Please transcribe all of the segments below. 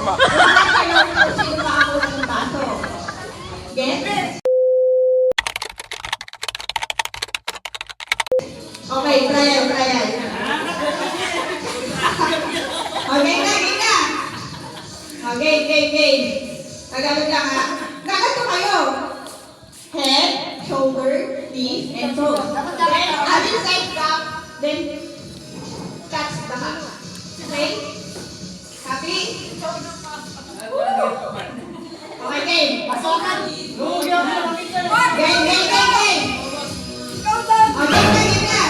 Sino ako ng baso? Get? Okay, trial. Okay na. Okay. Tagalog lang ha. Gaganto kayo. Head, shoulder, knees, and toes. Then, other side back, then touch the back. Okay? Happy? Okay, game. Pasokan. Game. Okay, na.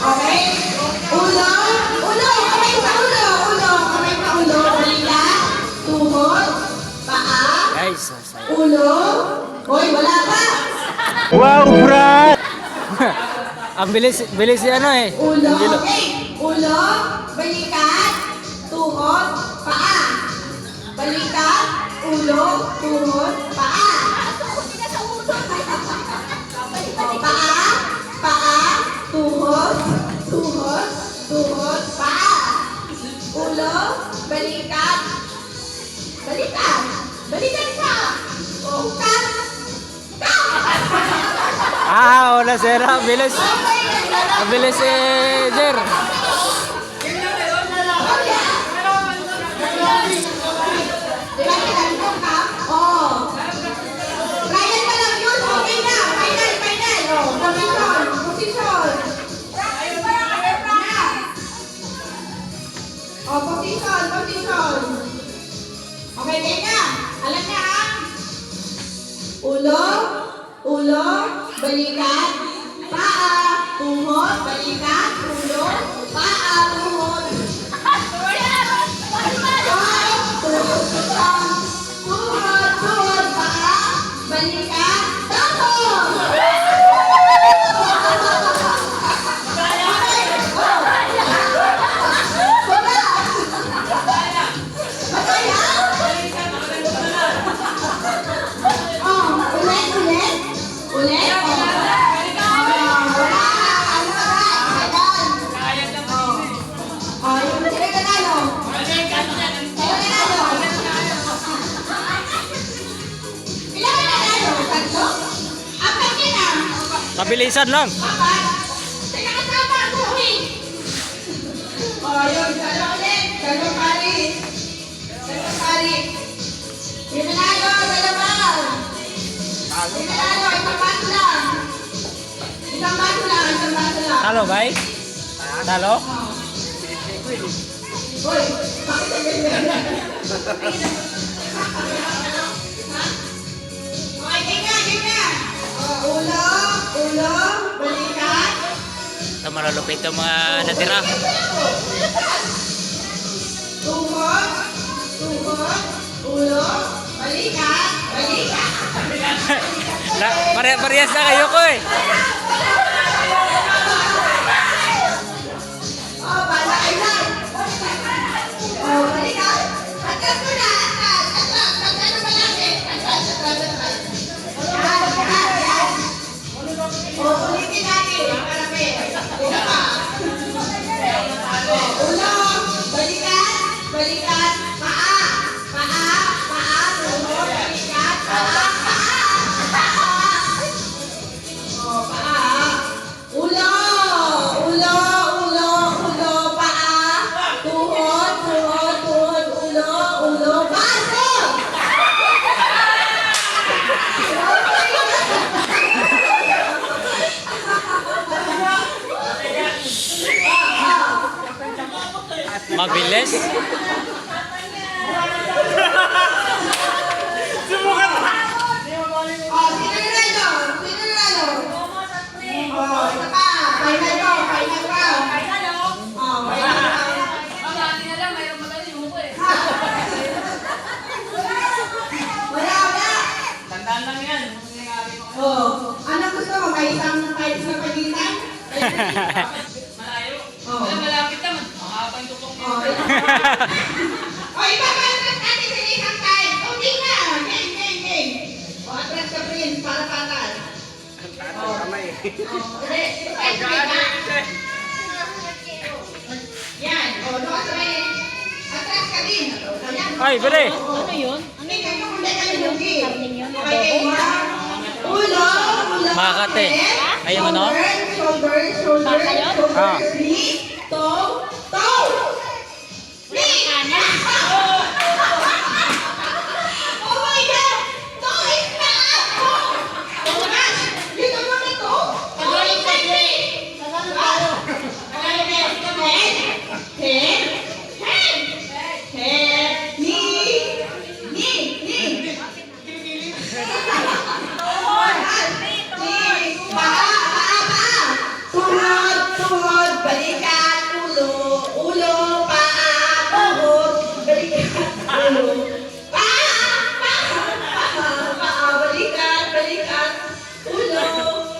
Okay. Ulo. Kamay sa ulo. Balikat. Tuhod. Paa. Guys, Ulo. Hoy, wala pa. wow, Brad! Ang bilis si ano eh. Ulo. Angelo. Okay. Ulo. Balikat. Tuhod. Paa. Balikat. Ulo. Tuhod. Paa. Paa. Tuhod. Paa. Ulo. Balikat. Balikan ka. Cut. Wala sira. Ang bilis si Jer. Trial pa lang yun. Okay na. Final. Position. Position. Okay, kaya. Alam na ha? Ulo, balikat, paa, tuhod, balikat, ulo, paa, tuhod. Tuhod, paa, balikat, tuhod. Ulit. Mabilisan lang. Talo, bay? Talo? Hoy, bakit ang ganyan? Okay, ganyan. Ulo, balikat. Ito malulupit yung mga natira. Tuhod, ulo, balikat. Parehas na kayo ko eh. Bala kayo lang. Balikat. Atras mo na, atras. Atras mo malaki. Atras. Yan. Ulitin natin. Marami. Una pa. Ulo, balikat, paa, tuhod, balikat, paa. Mabilis. Ano gusto mo? Kahit sa pagitan? Malapit naman. Mahaba yung tukok niya. Ipapaatras natin sa isang time. Tingnan. Game. Atras ka, Prince, para patas. Yan. Sabay. Ay, bere. Ano yun? Hindi kayo muna kayo lugi. Karning yun, Okay, adobo? ulo, Makate. Ay, yung ano? shoulder, Baka yun? Ah. knee, toe. Knee. Oh my God! Toe is not toe. Oh my gosh! You don't know the toe? Tagalog ka, Jay. Tagalog tayo. Head. Knee. Tuhod, balikat, ulo, paa, tuhod, balikat, ulo, paa, balikat, ulo,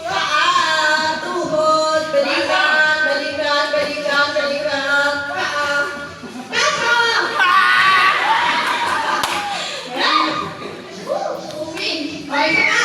paa, tuhod, balikat, paa, Uwing! Okay,